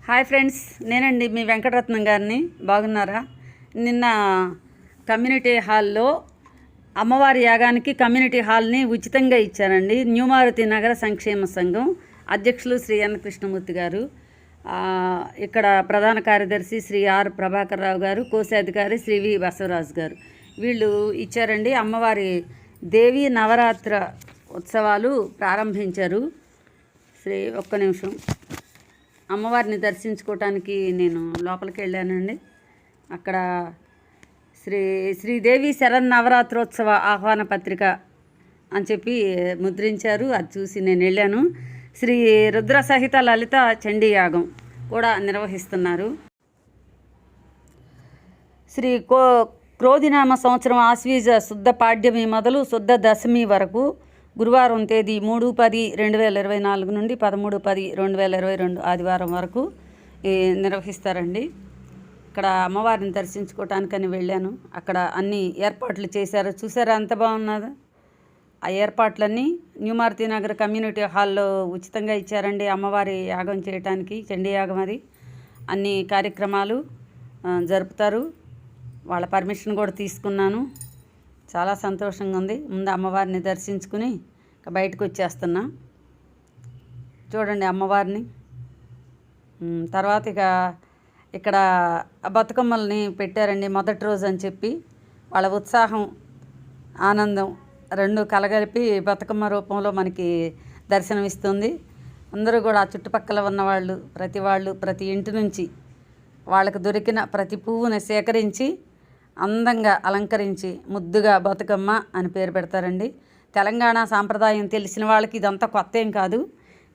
Hi friends, నేనండి మీ వెంకటరత్నం గారిని. బాగున్నారా? నిన్న కమ్యూనిటీ హాల్లో అమ్మవారి యాగానికి కమ్యూనిటీ హాల్ని ఉచితంగా ఇచ్చారండి. న్యూ మారుతి నగర సంక్షేమ సంఘం అధ్యక్షులు శ్రీ ఎన్ కృష్ణమూర్తి గారు, ఇక్కడ ప్రధాన కార్యదర్శి శ్రీ ఆర్ ప్రభాకర్ రావు గారు, కోశాధికారి శ్రీ వి బసవరాజు గారు, వీళ్ళు ఇచ్చారండి. అమ్మవారి దేవి నవరాత్ర ఉత్సవాలు ప్రారంభించారు. ఒక్క నిమిషం, అమ్మవారిని దర్శించుకోవటానికి నేను లోపలికి వెళ్ళానండి. అక్కడ శ్రీదేవి శరన్నవరాత్రోత్సవ ఆహ్వాన పత్రిక అని చెప్పి ముద్రించారు. అది చూసి నేను వెళ్ళాను. శ్రీ రుద్ర సహిత లలిత చండీ యాగం కూడా నిర్వహిస్తున్నారు. క్రోధినామ సంవత్సరం ఆశ్వీజ శుద్ధ పాడ్యమి మొదలు శుద్ధ దశమి వరకు గురువారం తేదీ 3/10/2024 నుండి 13/10/2022 ఆదివారం వరకు నిర్వహిస్తారండి. ఇక్కడ అమ్మవారిని దర్శించుకోవటానికని వెళ్ళాను. అక్కడ అన్ని ఏర్పాట్లు చేశారు. చూసారా ఎంత బాగున్నదో? ఆ ఏర్పాట్లన్నీ న్యూ మారుతి నగర్ కమ్యూనిటీ హాల్లో ఉచితంగా ఇచ్చారండి. అమ్మవారి యాగం చేయటానికి, చండీ యాగం, అది అన్ని కార్యక్రమాలు జరుపుతారు. వాళ్ళ పర్మిషన్ కూడా తీసుకున్నాను. చాలా సంతోషంగా ఉంది. ముందు అమ్మవారిని దర్శించుకుని బయటకు వచ్చేస్తున్నా. చూడండి అమ్మవారిని. తర్వాత ఇక్కడ బతుకమ్మల్ని పెట్టారండి మొదటి రోజు అని చెప్పి. వాళ్ళ ఉత్సాహం, ఆనందం రెండు కలగలిపి బతుకమ్మ రూపంలో మనకి దర్శనమిస్తుంది. అందరూ కూడా ఆ చుట్టుపక్కల ఉన్నవాళ్ళు, ప్రతి ఇంటి నుంచి వాళ్ళకు దొరికిన ప్రతి పువ్వుని సేకరించి అందంగా అలంకరించి ముద్దుగా బతుకమ్మ అని పేరు పెడతారండి. తెలంగాణ సాంప్రదాయం తెలిసిన వాళ్ళకి ఇదంతా కొత్త ఏం కాదు.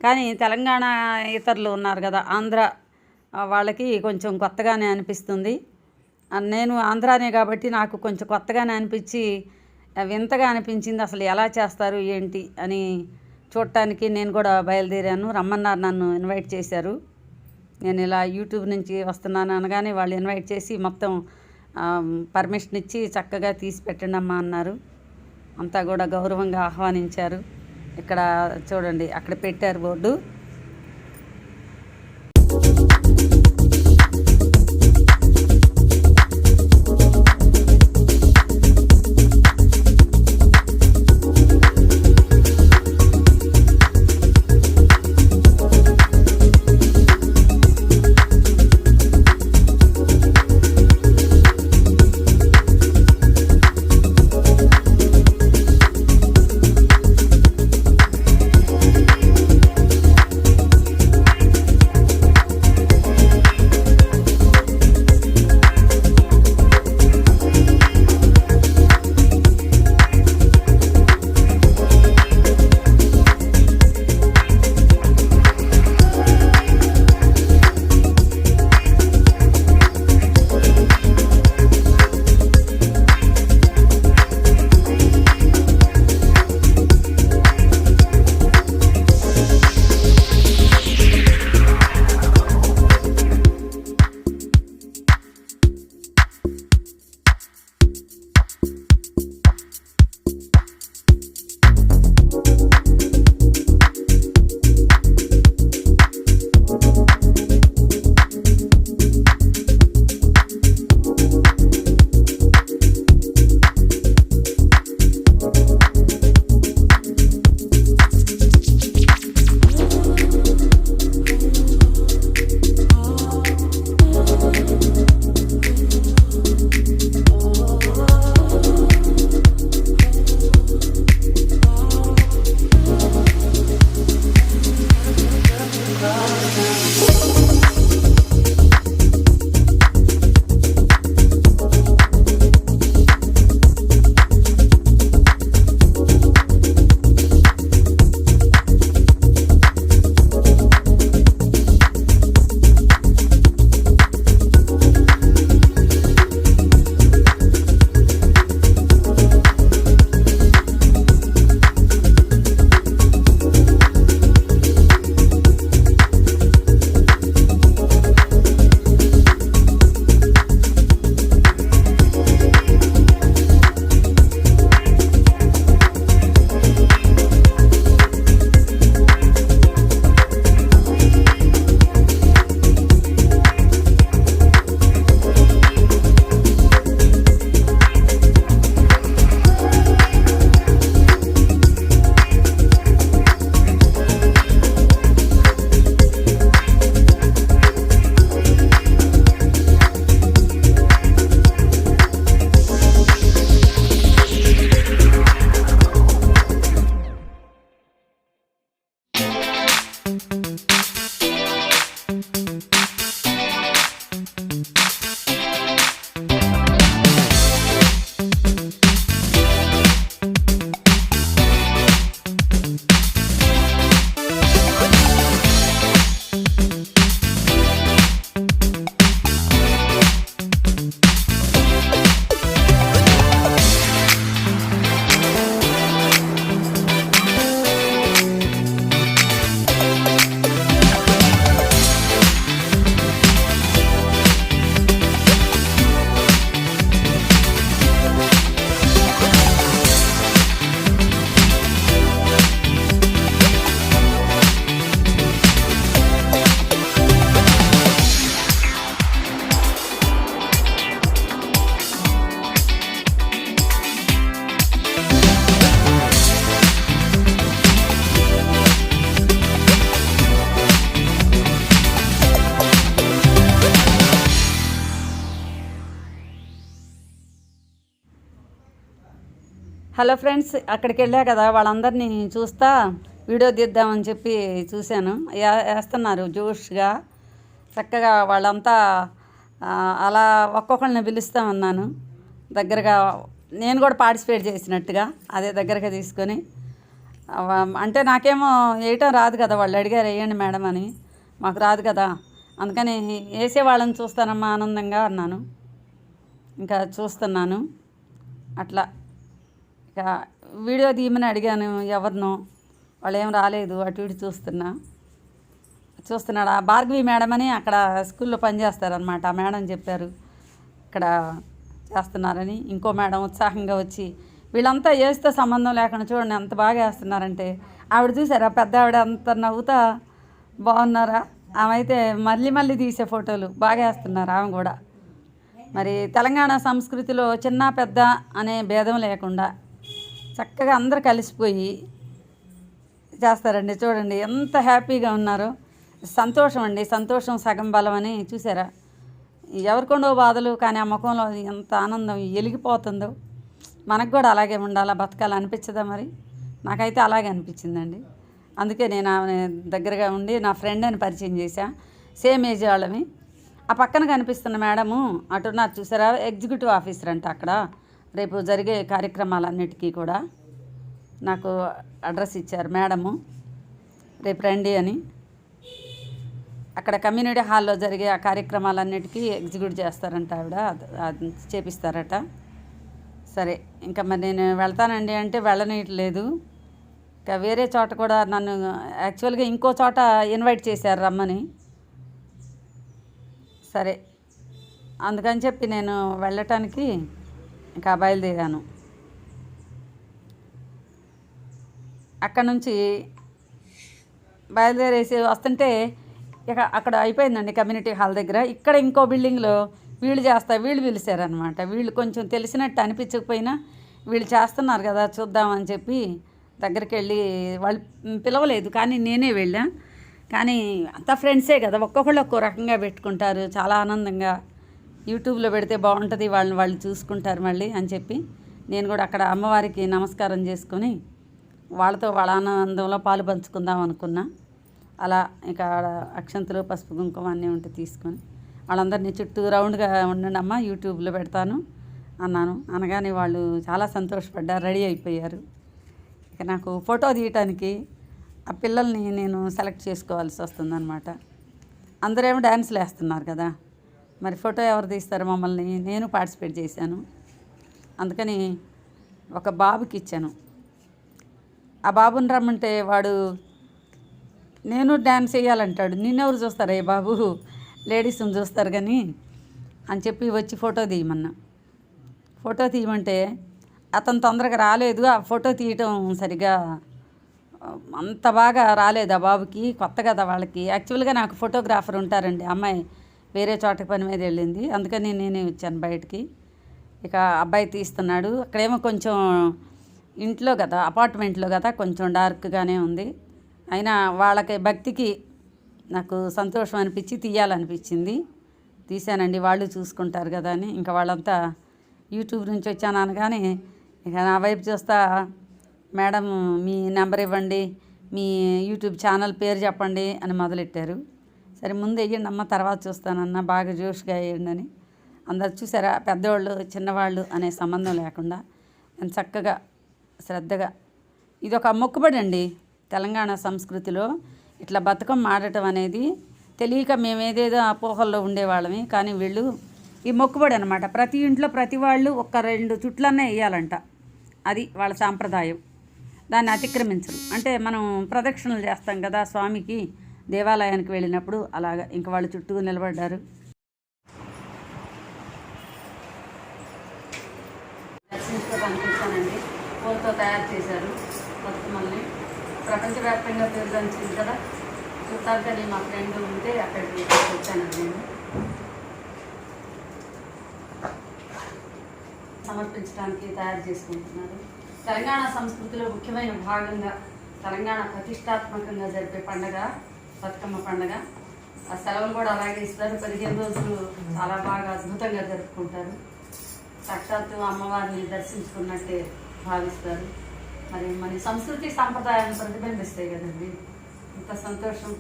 కానీ తెలంగాణ ఇతరులు ఉన్నారు కదా, ఆంధ్ర వాళ్ళకి కొంచెం కొత్తగానే అనిపిస్తుంది. నేను ఆంధ్రానే కాబట్టి నాకు కొంచెం కొత్తగానే అనిపించి వింతగా అనిపించింది. అసలు ఎలా చేస్తారు ఏంటి అని చూడటానికి నేను కూడా బయలుదేరాను. రమ్మన్నారు, నన్ను ఇన్వైట్ చేశారు. నేను ఇలా యూట్యూబ్ నుంచి వస్తున్నాను అనగానే వాళ్ళు ఇన్వైట్ చేసి మొత్తం పర్మిషన్ ఇచ్చి చక్కగా తీసి పెట్టండి అమ్మా అన్నారు. అంతా కూడా గౌరవంగా ఆహ్వానించారు. ఇక్కడ చూడండి, అక్కడ పెట్టారు బోర్డు. హలో ఫ్రెండ్స్, అక్కడికి వెళ్ళా కదా వాళ్ళందరినీ చూస్తా వీడియో తీద్దామని చెప్పి చూశాను. వేస్తున్నారు జోష్గా చక్కగా వాళ్ళంతా. అలా ఒక్కొక్కరిని పిలుస్తామన్నాను దగ్గరగా. నేను కూడా పార్టిసిపేట్ చేసినట్టుగా అదే దగ్గరగా తీసుకొని. అంటే నాకేమో వేయటం రాదు కదా, వాళ్ళు అడిగారు వేయండి మేడం అని. మాకు రాదు కదా, అందుకని వేసే వాళ్ళని చూస్తానమ్మా ఆనందంగా అన్నాను. ఇంకా చూస్తున్నాను అట్లా. ఇక వీడియో తీయమని అడిగాను ఎవరినో, వాళ్ళు ఏం రాలేదు. అటు ఇటు చూస్తున్నాడు. ఆ భార్గవి మేడం అని అక్కడ స్కూల్లో పనిచేస్తారనమాట. ఆ మేడం చెప్పారు ఇక్కడ చేస్తున్నారని. ఇంకో మేడం ఉత్సాహంగా వచ్చి వీళ్ళంతా వేస్తే సంబంధం లేకుండా చూడండి ఎంత బాగా వేస్తున్నారంటే. ఆవిడ చూసారా, పెద్ద ఆవిడ అంత నవ్వుతా బాగున్నారా. ఆమె అయితే మళ్ళీ తీసే ఫోటోలు బాగా వేస్తున్నారు ఆమె కూడా. మరి తెలంగాణ సంస్కృతిలో చిన్న పెద్ద అనే భేదం లేకుండా చక్కగా అందరు కలిసిపోయి చేస్తారండి. చూడండి ఎంత హ్యాపీగా ఉన్నారో. సంతోషం అండి, సంతోషం సగం బలం అని. చూసారా, ఎవరికొండో బాధలు కానీ ఆ ముఖంలో ఎంత ఆనందం వెలిగిపోతుందో. మనకు కూడా అలాగే ఉండాలా, బతకాలి అనిపించదా మరి? నాకైతే అలాగే అనిపించిందండి. అందుకే నేను ఆమె దగ్గరగా ఉండి నా ఫ్రెండ్ అని పరిచయం చేశా. సేమ్ ఏజ్ వాళ్ళమి. ఆ పక్కన కనిపిస్తున్న మేడము అటున్నారు చూసారా, ఎగ్జిక్యూటివ్ ఆఫీసర్ అంట. అక్కడ రేపు జరిగే కార్యక్రమాలన్నిటికీ కూడా నాకు అడ్రస్ ఇచ్చారు మేడము, రేపు రండి అని. అక్కడ కమ్యూనిటీ హాల్లో జరిగే ఆ కార్యక్రమాలన్నిటికీ ఎగ్జిక్యూట్ చేస్తారంట ఆవిడ, అది చేపిస్తారట. సరే ఇంకా మరి నేను వెళ్తానండి అంటే వెళ్ళనీయట్లేదు. ఇంకా వేరే చోట కూడా నన్ను యాక్చువల్గా ఇంకో చోట ఇన్వైట్ చేశారు రమ్మని. సరే అందుకని చెప్పి నేను వెళ్ళటానికి ఇంకా బయలుదేరాను. అక్కడ నుంచి బయలుదేరేసి వస్తుంటే ఇక అక్కడ అయిపోయిందండి కమ్యూనిటీ హాల్ దగ్గర. ఇక్కడ ఇంకో బిల్డింగ్లో వీళ్ళు పిలిచారనమాట. వీళ్ళు కొంచెం తెలిసినట్టు అనిపించకపోయినా వీళ్ళు చేస్తున్నారు కదా చూద్దామని చెప్పి దగ్గరికి వెళ్ళి, వాళ్ళు పిలవలేదు కానీ నేనే వెళ్ళా. కానీ అంతా ఫ్రెండ్సే కదా, ఒక్కొక్కళ్ళు ఒక్కో రకంగా పెట్టుకుంటారు. చాలా ఆనందంగా యూట్యూబ్లో పెడితే బాగుంటుంది, వాళ్ళు చూసుకుంటారు మళ్ళీ అని చెప్పి నేను కూడా అక్కడ అమ్మవారికి నమస్కారం చేసుకొని వాళ్ళతో వాళ్ళ ఆనందంలో పాలు పంచుకుందాం అనుకున్నా. అలా ఇక అక్షంతలు పసుపు కుంకుమ అన్నీ ఉంటే తీసుకొని వాళ్ళందరినీ చుట్టూ రౌండ్గా ఉండండి అమ్మ యూట్యూబ్లో పెడతాను అన్నాను. అనగానే వాళ్ళు చాలా సంతోషపడ్డారు, రెడీ అయిపోయారు. ఇక నాకు ఫోటో తీయటానికి ఆ పిల్లల్ని నేను సెలెక్ట్ చేసుకోవాల్సి వస్తుందన్నమాట. అందరేమో డ్యాన్స్లు వేస్తున్నారు కదా, మరి ఫోటో ఎవరు తీస్తారు మమ్మల్ని? నేను పార్టిసిపేట్ చేశాను. అందుకని ఒక బాబుకి ఇచ్చాను. ఆ బాబుని రమ్మంటే వాడు నేను డ్యాన్స్ వేయాలంటాడు. నిన్నెవరు చూస్తారా ఏ బాబు, లేడీస్ని చూస్తారు కానీ అని చెప్పి వచ్చి ఫోటో తీయమన్నా. ఫోటో తీయమంటే అతను తొందరగా రాలేదు. ఆ ఫోటో తీయటం సరిగా అంత బాగా రాలేదు ఆ బాబుకి, కొత్త కదా వాళ్ళకి. యాక్చువల్గా నాకు ఫోటోగ్రాఫర్ ఉంటారండి, అమ్మాయి వేరే చోటకి పని మీద వెళ్ళింది, అందుకని నేనే వచ్చాను బయటికి. ఇక అబ్బాయి తీస్తున్నాడు. అక్కడేమో కొంచెం ఇంట్లో కదా, అపార్ట్మెంట్లో కదా, కొంచెం డార్క్గానే ఉంది. అయినా వాళ్ళకి భక్తికి నాకు సంతోషం అనిపించి తీయాలనిపించింది. తీశానండి, వాళ్ళు చూసుకుంటారు కదా అని. ఇంకా వాళ్ళంతా యూట్యూబ్ నుంచి వచ్చాను అనగానే ఇక నా వైపు చూస్తా, మేడం మీ నెంబర్ ఇవ్వండి, మీ యూట్యూబ్ ఛానల్ పేరు చెప్పండి అని మొదలెట్టారు. సరే ముందు వేయండి అమ్మ తర్వాత చూస్తానన్న, బాగా జోష్గా వేయండి అని. అందరు చూసారా, పెద్దవాళ్ళు చిన్నవాళ్ళు అనే సంబంధం లేకుండా నేను చక్కగా శ్రద్ధగా. ఇది ఒక మొక్కుబడి అండి తెలంగాణ సంస్కృతిలో. ఇట్లా బతుకమ్మ ఆడటం అనేది తెలియక మేమేదేదో అపోహల్లో ఉండేవాళ్ళమి, కానీ వీళ్ళు ఈ మొక్కుబడి అనమాట. ప్రతి ఇంట్లో ప్రతి వాళ్ళు 1-2 చుట్లన్నా వేయాలంట, అది వాళ్ళ సాంప్రదాయం. దాన్ని అతిక్రమించరు. అంటే మనం ప్రదక్షిణలు చేస్తాం కదా స్వామికి దేవాలయానికి వెళ్ళినప్పుడు, అలాగా ఇంక వాళ్ళు చుట్టూ నిలబడ్డారు. దర్శించుకోవాలనిపించానండి. పూలతో తయారు చేశారు బతుకమ్మల్ని. ప్రపంచవ్యాప్తంగా పేరుగాంచింది కదా, చూడాలని మా ఫ్రెండ్ ఉంటే అక్కడికి వచ్చానండి నేను. సమర్పించడానికి తయారు చేసుకుంటున్నారు. తెలంగాణ సంస్కృతిలో ముఖ్యమైన భాగంగా తెలంగాణ ప్రతిష్టాత్మకంగా జరిపే పండగ బతుకమ్మ పండగ. ఆ సెలవులు కూడా అలాగే ఇస్తారు. 15 రోజులు చాలా బాగా అద్భుతంగా జరుపుకుంటారు. సాక్షాత్తు అమ్మవారిని దర్శించుకున్నట్టే భావిస్తారు. మరి మన సంస్కృతి సాంప్రదాయాన్ని ప్రతిబింబిస్తాయి కదండి. ఇంత సంతోషం.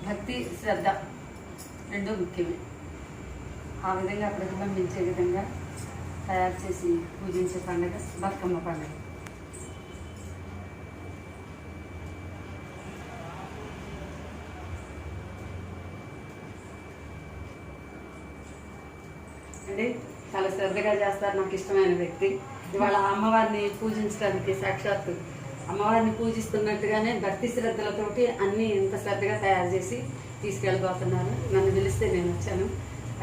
భక్తి శ్రద్ధ రెండూ ముఖ్యమే. ఆ విధంగా ప్రతిబింబించే విధంగా తయారు చేసి పూజించే పండుగ బతుకమ్మ పండుగ. అంటే చాలా శ్రద్ధగా చేస్తారు. నాకు ఇష్టమైన వ్యక్తి. ఇవాళ అమ్మవారిని పూజించడానికి సాక్షాత్తు అమ్మవారిని పూజిస్తున్నట్టుగానే భక్తి శ్రద్ధలతోటి అన్నీ ఇంత శ్రద్ధగా తయారు చేసి తీసుకెళ్ళిపోతున్నారు. నన్ను పిలిస్తే నేను వచ్చాను.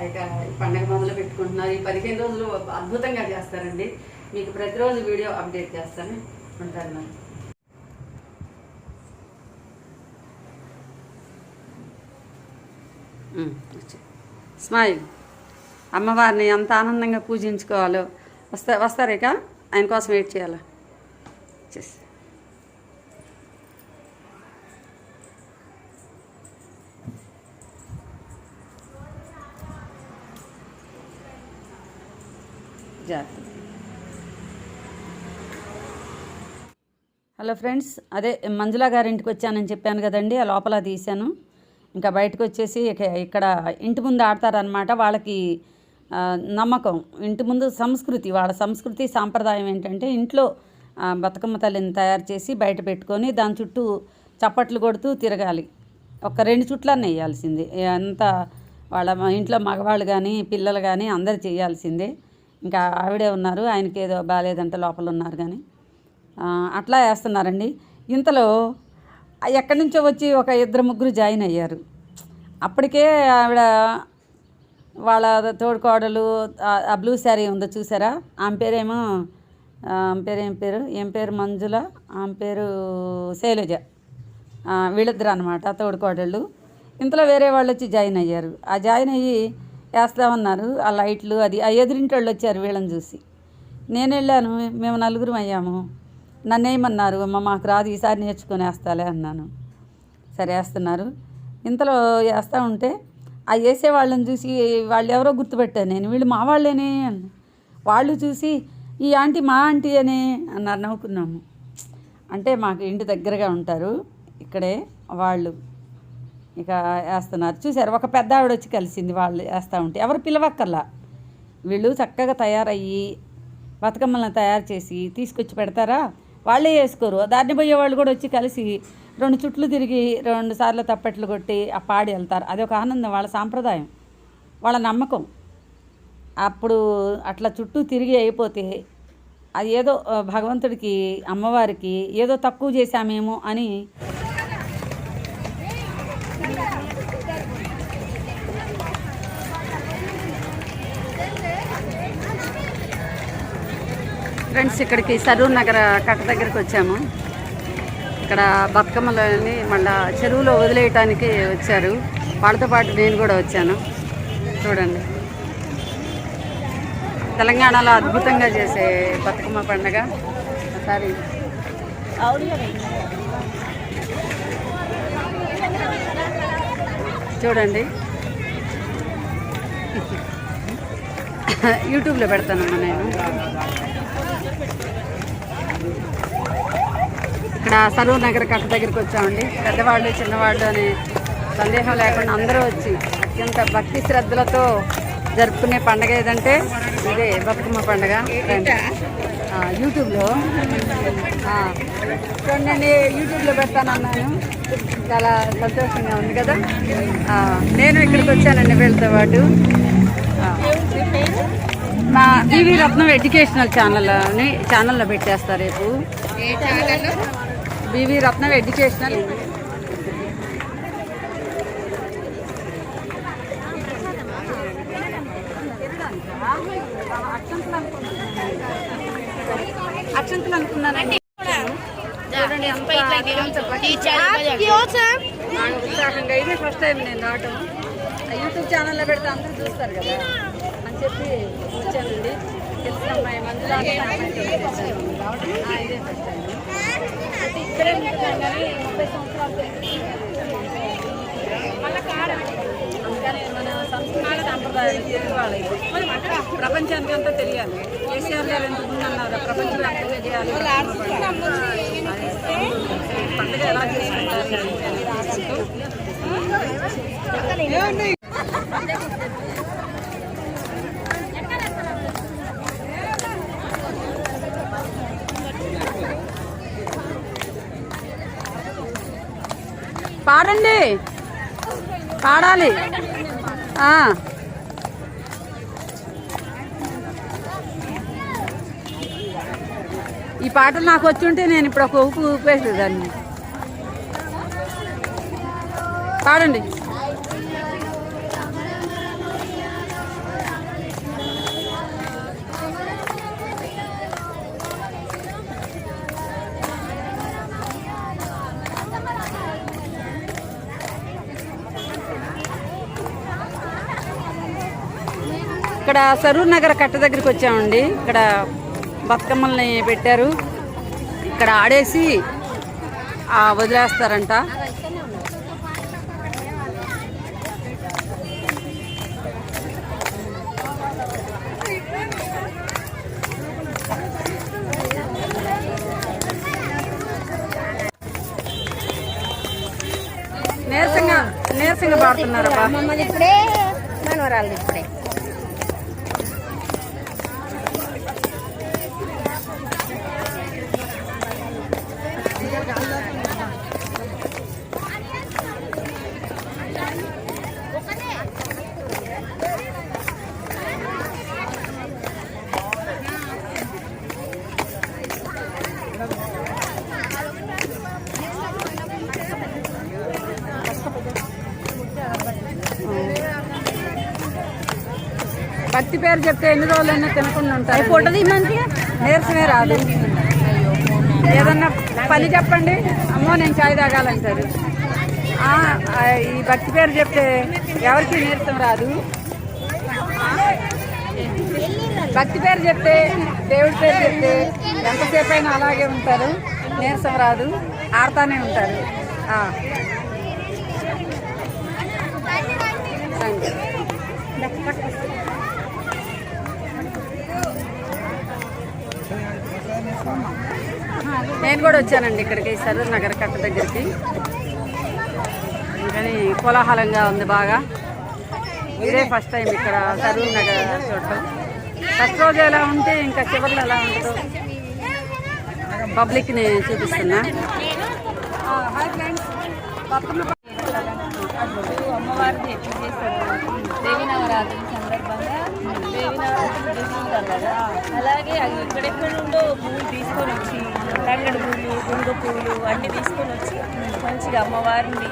ఇక పండగ మొదలు పెట్టుకుంటున్నారు. ఈ 15 రోజులు అద్భుతంగా చేస్తారండి. మీకు ప్రతిరోజు వీడియో అప్డేట్ చేస్తాను. ఉంటాను మరి. స్మైల్. అమ్మవారిని ఎంత ఆనందంగా పూజించుకోవాలో. వస్తారు ఇక ఆయన కోసం వెయిట్ చేయాలా. చేసి జాగ్రత్త. హలో ఫ్రెండ్స్, అదే మంజులా గారింటికి వచ్చానని చెప్పాను కదండి. ఆ లోపల తీశాను. ఇంకా బయటకు వచ్చేసి ఇక్కడ ఇంటి ముందు ఆడతారనమాట. వాళ్ళకి నమ్మకం, ఇంటి ముందు సంస్కృతి, వాళ్ళ సంస్కృతి సాంప్రదాయం ఏంటంటే ఇంట్లో బతుకమ్మ తల్లిని తయారు చేసి బయట పెట్టుకొని దాని చుట్టూ చప్పట్లు కొడుతూ తిరగాలి. ఒక 2 చుట్లన్నీ వేయాల్సిందే. అంతా వాళ్ళ ఇంట్లో మగవాళ్ళు కానీ పిల్లలు కానీ అందరు చేయాల్సిందే. ఇంకా ఆవిడే ఉన్నారు, ఆయనకి ఏదో బాగాలేదంటే లోపల ఉన్నారు కానీ అట్లా వేస్తున్నారండి. ఇంతలో ఎక్కడి నుంచో వచ్చి ఒక 2-3 జాయిన్ అయ్యారు. అప్పటికే ఆవిడ వాళ్ళ తోడుకోడలు ఆ బ్లూ శారీ ఉందో చూసారా, ఆమె పేరేమో ఏం పేరు మంజుల, ఆమె పేరు శైలజ. వీళ్ళిద్దరు అనమాట తోడుకోడళ్ళు. ఇంతలో వేరే వాళ్ళు వచ్చి జాయిన్ అయ్యారు. ఆ జాయిన్ అయ్యి వేస్తామన్నారు. ఆ లైట్లు అది ఆ ఎదురింటి వాళ్ళు వచ్చారు వీళ్ళని చూసి. నేను వెళ్ళాను, మేము 4 అయ్యాము. నన్ను ఏమన్నారు, అమ్మ మాకు రాదు, ఈసారి నేర్చుకొని వేస్తాలే అన్నాను. సరే వేస్తున్నారు. ఇంతలో వేస్తూ ఉంటే ఆ వేసే వాళ్ళని చూసి వాళ్ళు ఎవరో గుర్తుపెట్టాను నేను. వీళ్ళు మా వాళ్ళేనే అన్న. వాళ్ళు చూసి ఈ ఆంటీ మా ఆంటీ అనే అన్నారు. నవ్వుకున్నాము. అంటే మాకు ఇంటి దగ్గరగా ఉంటారు ఇక్కడే వాళ్ళు. ఇక వేస్తున్నారు. చూసారు, ఒక పెద్ద ఆవిడ వచ్చి కలిసింది. వాళ్ళు వేస్తూ ఉంటే ఎవరు పిలవక్కర్లా. వీళ్ళు చక్కగా తయారయ్యి బతుకమ్మలను తయారు చేసి తీసుకొచ్చి పెడతారా, వాళ్ళే వేసుకోరు. దాన్ని పోయే వాళ్ళు కూడా వచ్చి కలిసి 2 చుట్లు తిరిగి 2 సార్లు తప్పెట్లు కొట్టి ఆ పాడి వెళ్తారు. అది ఒక ఆనందం, వాళ్ళ సాంప్రదాయం, వాళ్ళ నమ్మకం. అప్పుడు అట్లా చుట్టూ తిరిగి అయిపోతే అది ఏదో భగవంతుడికి అమ్మవారికి ఏదో తక్కువ చేశామేమో అని ఫ్రెండ్స్ ఇక్కడికి సరూర్ నగర్ కట్ట దగ్గరికి వచ్చాము. ఇక్కడ బతుకమ్మలని మళ్ళీ చెరువులో వదిలేయటానికి వచ్చారు. వాళ్ళతో పాటు నేను కూడా వచ్చాను. చూడండి, తెలంగాణలో అద్భుతంగా చేసే బతుకమ్మ పండుగ. ఒకసారి చూడండి, యూట్యూబ్లో పెడతానమ్మా నేను. ఇక్కడ సరూర్ నగర్ కట్ట దగ్గరికి వచ్చామండి. పెద్దవాళ్ళు చిన్నవాళ్ళు అనే సందేహం లేకుండా అందరూ వచ్చి అత్యంత భక్తి శ్రద్ధలతో జరుపుకునే పండుగ ఏదంటే ఇదే బతుకమ్మ పండుగ. యూట్యూబ్లో చూడండి, యూట్యూబ్లో పెడతానన్నాను. చాలా సంతోషంగా ఉంది కదా. నేను ఇక్కడికి వచ్చానండి వీళ్ళతో పాటు. మా బీవీ రత్నం ఎడ్యుకేషనల్ ఛానల్లో పెట్టేస్తారు రేపు. BV Ratnam educational. అక్షంతలు అనుకున్నానండి. చూడండి ఉత్సాహంగా. ఇదే ఫస్ట్ టైం నేను రావటం. యూట్యూబ్ ఛానల్లో పెడితే అందరూ చూస్తారు కదా అని చెప్పి వచ్చానండి. తెలిసిన అమ్మాయి మందులో ఇదే ఫస్ట్ టైం ఇక్కడే ఉంటున్నాం కానీ 30 సంవత్సరాలు అందుకని మన సంస్కృతి సాంప్రదాయాలు తెలుగు వాళ్ళకి ప్రపంచానికి అంతా తెలియాలి. కేసీఆర్ గారు ఎంత ముందన్నారు ప్రపంచవ్యాప్తంగా చేయాలి పండుగ ఎలా చేసుకుంటారు. పాడండి, పాడాలి. ఈ పాటలు నాకు వచ్చి ఉంటే నేను ఇప్పుడు ఒక ఊపు ఊపేసేదాన్ని. పాడండి. ఇక్కడ సరూర్ నగర్ కట్ట దగ్గరికి వచ్చామండి. ఇక్కడ బతుకమ్మల్ని పెట్టారు. ఇక్కడ ఆడేసి వదిలేస్తారంట. నీరసంగా పాడుతున్నారబ్బా. ఇప్పుడే మనవరాలు ఇప్పుడే భక్తి పేరు చెప్తే ఎన్ని రోజులైనా తినకుండా ఉంటారు. ఫోటో తీయమంటే నీరసమే రాదు. ఏదన్నా పని చెప్పండి, అమ్మో నేను చాయ్ తాగాలంటారు. ఈ భక్తి పేరు చెప్తే ఎవరికి నీరసం రాదు. భక్తి పేరు చెప్తే, దేవుడి పేరు చెప్తే ఎంతసేపు అయినా అలాగే ఉంటారు, నీరసం రాదు, ఆడతానే ఉంటారు. నేను కూడా వచ్చానండి ఇక్కడికి, సరూర్ నగర్ కట్ట దగ్గరికి. కానీ కోలాహలంగా ఉంది బాగా. ఇదే ఫస్ట్ టైం ఇక్కడ సరూర్ నగర్ చూడటం. ఫస్ట్ రోజు ఎలా ఉంటే ఇంకా చివరిలో ఎలా ఉంటుందో పబ్లిక్ని చూపిస్తున్నా. హాయ్ ఫ్రెండ్స్, అమ్మవారిని ఎప్పుడు చేస్తారు దేవి నవరాత్రి సందర్భంగా దేవి నవరాత్రి చేసుకుంటారు కదా. అలాగే ఎక్కడెక్కడ నుండో పువ్వులు తీసుకొని వచ్చి తంగడి పువ్వులు, గుంగ పువ్వులు అన్నీ తీసుకొని వచ్చి మంచిగా అమ్మవారిని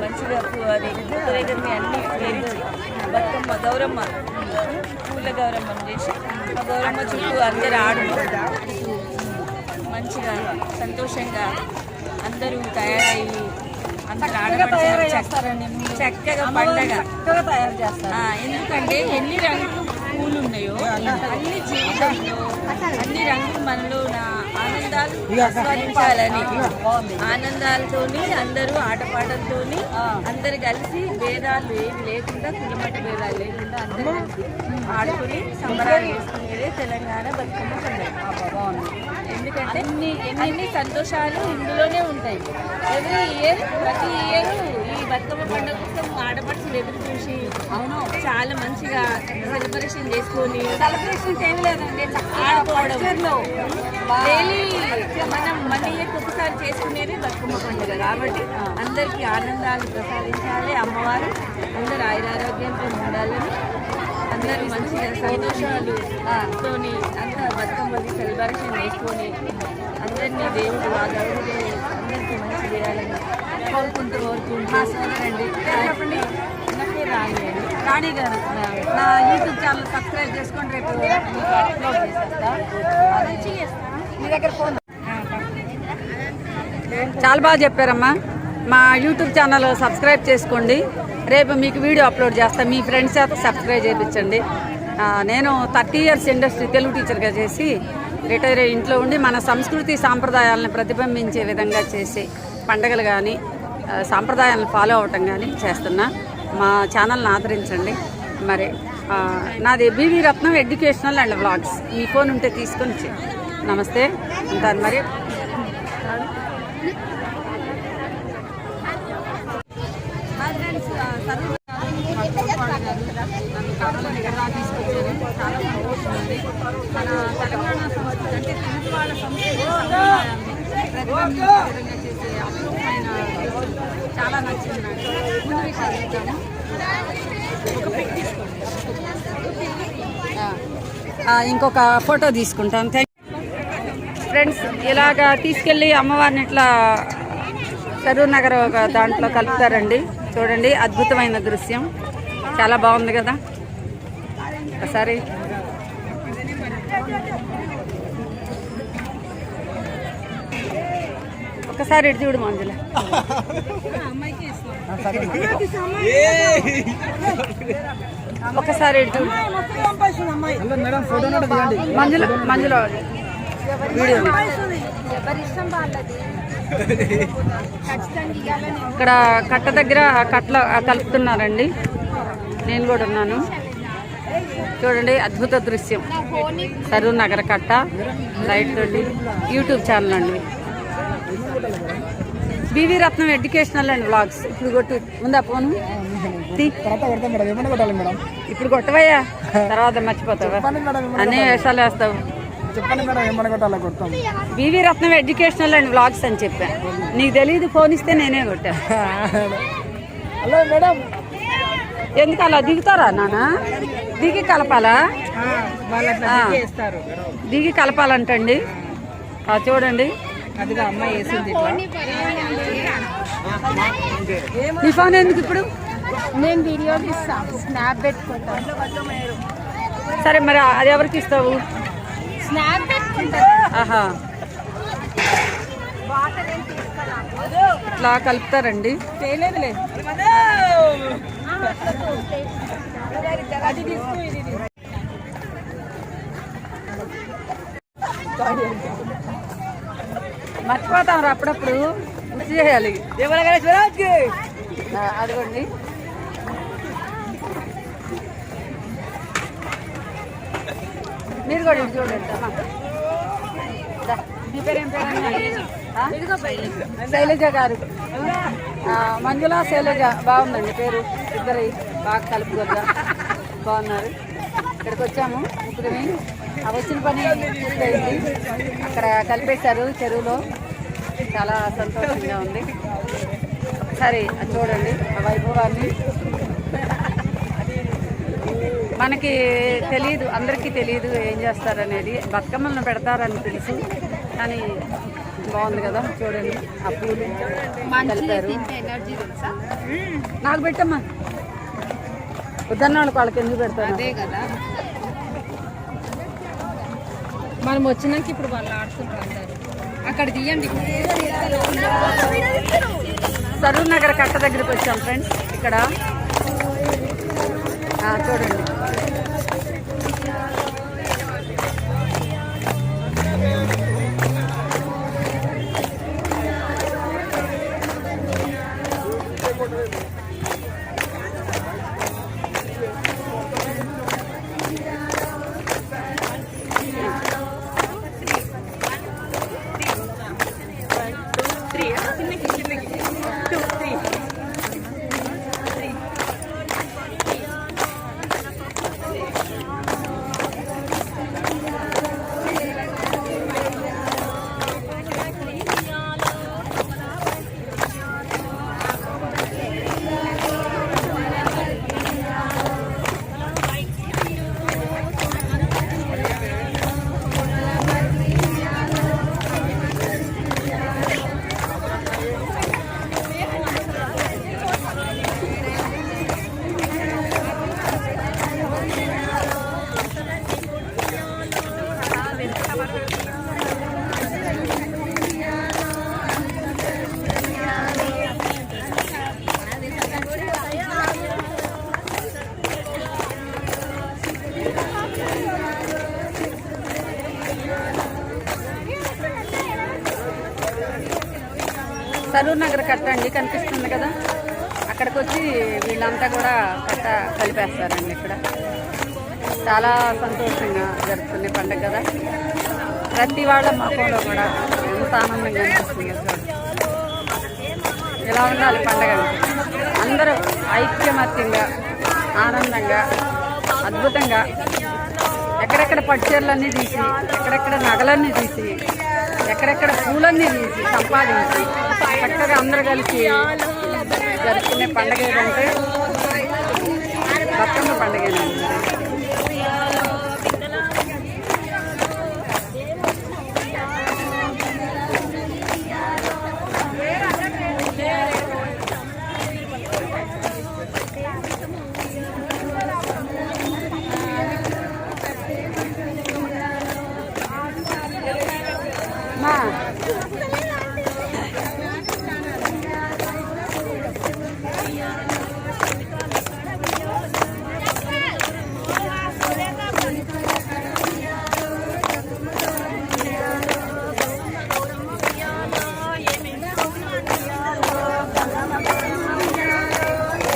మంచిగా అది దగ్గరని అన్నీ పేరించి బతుకమ్మ గౌరమ్మ పూల గౌరమ్మను చేసి ఆ గౌరమ్మ చుట్టూ అందరు ఆడు మంచిగా సంతోషంగా అందరూ తయారయ్యి చక్కగా పండగ తయారు చేస్తారు. ఎందుకంటే ఎన్ని రంగులు పూలు ఉన్నాయో అన్ని జీవితంలో అన్ని రంగులు మనలో ఆనందాలు ఆస్వాదించాలని ఆనందాలతోని అందరూ ఆటపాటలతోని అందరు కలిసి భేదాలు ఏమి లేకుండా కులమట భేదాలు లేకుండా అందరూ ఆడుకుని సంబరాలు చేసుకునేదే తెలంగాణ బతుకమ్మ పండుగ. ఎందుకంటే ఎన్ని సంతోషాలు ఇందులోనే ఉంటాయి. ప్రతి ఇయర్ ఈ బతుకమ్మ పండుగ కోసం ఆడపడుచులు ఎదురు చూసి చాలా మంచిగా సెలబ్రేషన్ చేసుకొని సెలబ్రేషన్స్ ఏమి లేదండి, ఆడుకోవడం డైలీ మనం 1 ఇయర్కి ఒకసారి చేసుకునేది బతుకమ్మ పండుగ. కాబట్టి అందరికీ ఆనందాలు ప్రసాదించాలి అమ్మవారు. అందరు ఆయురారోగ్యంతో ఉండాలని అందరూ మంచిగా సంతోషాలు తోని అంతా బతుకమ్మది సెలబ్రేషన్ చేసుకొని అందరినీ దేవుడు ఆ గౌరవ అందరికీ మంచి చేయాలని కోరుకుంటూ సోదరండి. చెప్పండి, నాకు రాణి గారు. నా యూట్యూబ్ ఛానల్ సబ్స్క్రైబ్ చేసుకొని రేపు మీకు అప్లోడ్ చేసేస్తా. మీ దగ్గర ఫోన్ చాలా బాగా చెప్పారమ్మా. మా యూట్యూబ్ ఛానల్ సబ్స్క్రైబ్ చేసుకోండి. రేపు మీకు వీడియో అప్లోడ్ చేస్తాను. మీ ఫ్రెండ్స్ సబ్స్క్రైబ్ చేయించండి. నేను 30 years ఇండస్ట్రీ తెలుగు టీచర్గా చేసి రిటైర్ అయ్యి ఇంట్లో ఉండి మన సంస్కృతి సాంప్రదాయాలను ప్రతిబింబించే విధంగా చేసే పండగలు కానీ సాంప్రదాయాలను ఫాలో అవటం కానీ చేస్తున్నా. మా ఛానల్ని ఆదరించండి. మరి నాది BV Ratnam educational and vlogs. మీ ఫోన్ ఉంటే తీసుకొని నమస్తే ఉంటాను. మరి తీసుకొచ్చారు. చాలా సంతోషం. మన తెలంగాణ సంస్కృతి అంటే తెలుగు వాళ్ళ సంస్కృతి ప్రతిబింబించే చేసే అద్భుతమైన చాలా నచ్చింది నాకు. ముందు విషయాలు చెప్తాము. ఇంకొక ఫోటో తీసుకుంటాను. ఫ్రెండ్స్, ఇలాగా తీసుకెళ్ళి అమ్మవారిని ఇట్లా సరూర్ నగర్ ఒక దాంట్లో కలుపుతారండి. చూడండి, అద్భుతమైన దృశ్యం, చాలా బాగుంది కదా. ఒకసారి ఇటు చూడు మంజుల. ఒకసారి ఇటు చూడు మంజుల వీడియో. ఇక్కడ కట్ట దగ్గర కట్టలో కలుపుతున్నారండి. నేను కూడా ఉన్నాను. చూడండి, అద్భుత దృశ్యం. సరూర్ నగర్ కట్ట లైట్ తోటి. యూట్యూబ్ ఛానల్ అండి, BV Ratnam educational and vlogs. ఇప్పుడు కొట్టు, ఉందా ఫోను? ఇప్పుడు కొట్టవయ్యా, తర్వాత మర్చిపోతావా? అన్ని వేషాలు వేస్తావు. BV Ratnam educational and vlogs అని చెప్పా. నీకు తెలియదు, ఫోన్ ఇస్తే నేనే కొట్టా. ఎందుకు అలా దిగుతారా నాన్న? దిగి కలపాలా? దిగి కలపాలంటండి. చూడండి, అమ్మాయి వేసింది. నీ ఫోన్ ఎందుకు ఇప్పుడు? నేను వీడియో తీస్తాను, స్నాప్ పెట్టుకుంటాను. సరే, మరి అది ఎవరికి ఇస్తావు? స్నాప్ పెట్టుకుంటా. ఆహా, ఇట్లా కలుపుతారండి. మర్చిపోతాం రా అప్పుడప్పుడు, గుర్తు చేయాలి. అదిగోండి, మీరు కూడా ఇటు చూడండి. మీ పేరు ఏం పేరు? శైలజ గారు. మంజుల శైలజ, బాగుందండి పేరు. ఇద్దరు బాగా కలుపుకోగా బాగున్నారు. ఇక్కడికి వచ్చాము. ఇప్పుడు వచ్చిన పని పూర్తయింది. అక్కడ కలిపేశారు చెరువులో. చాలా సంతోషంగా ఉంది. ఒకసారి చూడండి ఆ వైభవాన్ని. మనకి తెలియదు, అందరికీ తెలియదు ఏం చేస్తారనేది. బతుకమ్మలను పెడతారని తెలుసు, కానీ బాగుంది కదా. చూడండి, ఆ పూలు కలిపారు. నాకు పెట్టమ్మా, వద్దన్న వాళ్ళకి ఎందుకు పెడతారు? అదే కదా, మనం వచ్చినాక ఇప్పుడు వాళ్ళు ఆడుతుంటారు. అక్కడ తీయండి. సరూర్ నగర్ కట్ట దగ్గరికి వచ్చాం ఫ్రెండ్స్. ఇక్కడ చూడండి, సరూర్ నగర్ కట్టండి కనిపిస్తుంది కదా, అక్కడికి వచ్చి వీళ్ళంతా కూడా కట్ట కలిపేస్తారండి. ఇక్కడ చాలా సంతోషంగా జరుపుకునే పండుగ కదా. ప్రతి వాళ్ళ ముఖంలో కూడా ఎంత ఆనందంగా అనిపిస్తుంది. ఇలా ఉండాలి పండుగ అంటే. అందరూ ఐక్యమత్యంగా ఆనందంగా అద్భుతంగా ఎక్కడెక్కడ పట్టుచీరలన్నీ తీసి, ఎక్కడెక్కడ నగలన్నీ తీసి, ఎక్కడెక్కడ పూలన్నీ తీసి సంపాదించి చక్కగా అందరూ కలిసి జరుపుకునే పండుగ ఏదంటే బతుకమ్మ పండుగేనండి.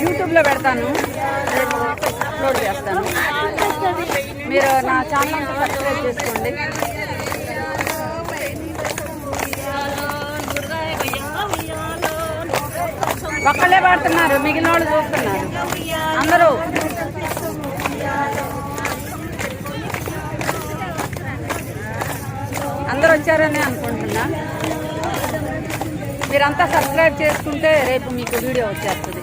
యూట్యూబ్లో పెడతాను, రేపు అప్లోడ్ చేస్తాను. మీరు నా ఛానల్ సబ్స్క్రైబ్ చేసుకోండి. ఒక్కళ్ళే పాడుతున్నారు, మిగిలిన వాళ్ళు చూస్తున్నారు. అందరూ వచ్చారని అనుకుంటున్నా. మీరంతా సబ్స్క్రైబ్ చేసుకుంటే రేపు మీకు వీడియో వచ్చేస్తుంది.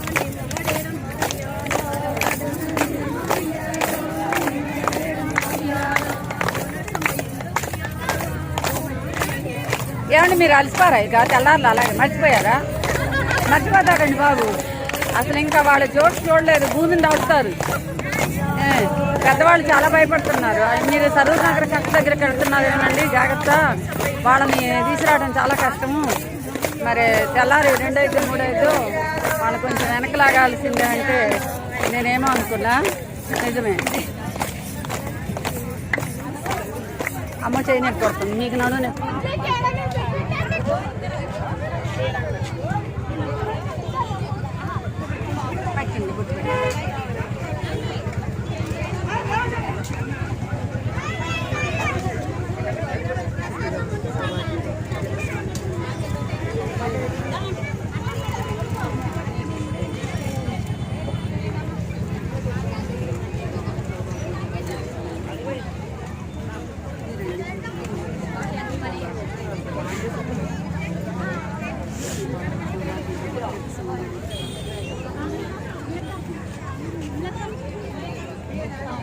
ఏమండి మీరు అలసిపోరా? ఇక తెల్లారులు అలాగే మర్చిపోయారా? మర్చిపోతారండి బాబు. అసలు ఇంకా వాళ్ళ జోక్స్ చూడలేదు, భూమిని దాడుతారు. పెద్దవాళ్ళు చాలా భయపడుతున్నారు. మీరు సరూర్ నగర్ కట్ట దగ్గరికి వెళ్తున్నారు ఏమండి, జాగ్రత్త. వాళ్ళని తీసుకురావడం చాలా కష్టము. మరి తెల్లారి 2 5 3 5 వాళ్ళు కొంచెం వెనకలాగాల్సిందే అంటే నేనేమో అనుకున్నా. నిజమే, అమ్మ చేయనట్టు పడుతుంది, మీకు నడునే పట్టింది గుర్తుపెట్టి.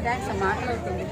థ్యాంక్స్, మాట్లాడుతుంది.